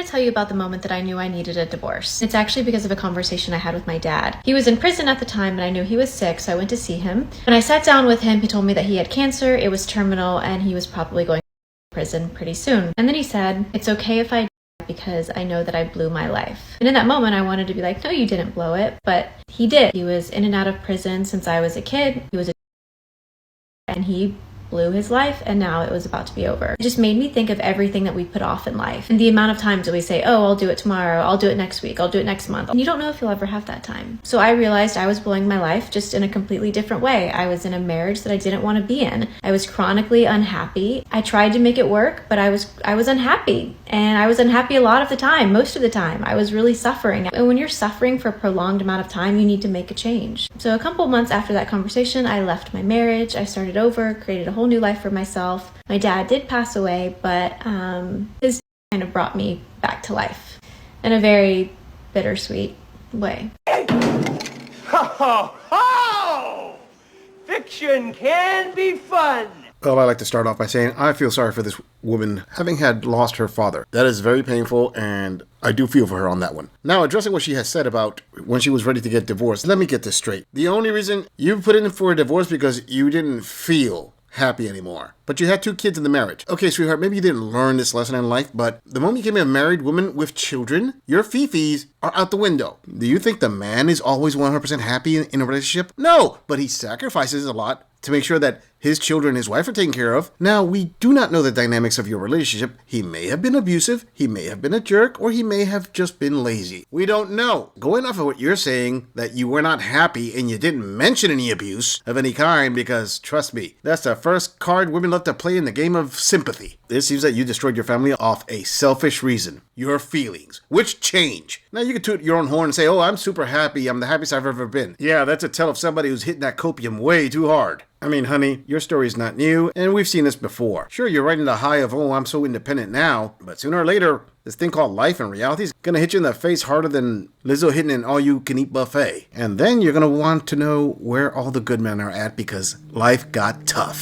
to tell you about the moment that I knew I needed a divorce. It's actually because of a conversation I had with my dad. He was in prison at the time and I knew he was sick, so I went to see him. When I sat down with him, he told me that he had cancer, it was terminal, and he was probably going to prison pretty soon. And then he said, "It's okay if I die because I know that I blew my life." And in that moment, I wanted to be like, "No, you didn't blow it," but he did. He was in and out of prison since I was a kid. And he blew his life, and now it was about to be over. It just made me think of everything that we put off in life and the amount of times that we say, "Oh, I'll do it tomorrow, I'll do it next week, I'll do it next month." And you don't know if you'll ever have that time. So I realized I was blowing my life just in a completely different way. I was in a marriage that I didn't want to be in. I was chronically unhappy. I tried to make it work, but I was unhappy. And I was unhappy a lot of the time, most of the time. I was really suffering. And when you're suffering for a prolonged amount of time, you need to make a change. So a couple months after that conversation, I left my marriage. I started over, created a whole new life for myself. My dad did pass away, but his kind of brought me back to life in a very bittersweet way. Ho, ho, ho! Fiction can be fun. Well, I'd like to start off by saying I feel sorry for this woman having had lost her father. That is very painful, and I do feel for her on that one. Now, addressing what she has said about when she was ready to get divorced, let me get this straight. The only reason you put in for a divorce because you didn't feel happy anymore. But you had 2 kids in the marriage. Okay, sweetheart, maybe you didn't learn this lesson in life, but the moment you became a married woman with children, your fifis are out the window. Do you think the man is always 100% happy in a relationship? No, but he sacrifices a lot to make sure that his children and his wife are taken care of. Now, we do not know the dynamics of your relationship. He may have been abusive, he may have been a jerk, or he may have just been lazy. We don't know. Going off of what you're saying, that you were not happy and you didn't mention any abuse of any kind, because, trust me, that's the first card women love to play in the game of sympathy. It seems that you destroyed your family off a selfish reason. Your feelings, which change. Now, you can toot your own horn and say, "Oh, I'm super happy. I'm the happiest I've ever been." Yeah, that's a tell of somebody who's hitting that copium way too hard. I mean, honey, your story's not new, and we've seen this before. Sure, you're riding the high of, "Oh, I'm so independent now," but sooner or later, this thing called life and reality is gonna hit you in the face harder than Lizzo hitting an all-you-can-eat buffet. And then you're gonna want to know where all the good men are at because life got tough.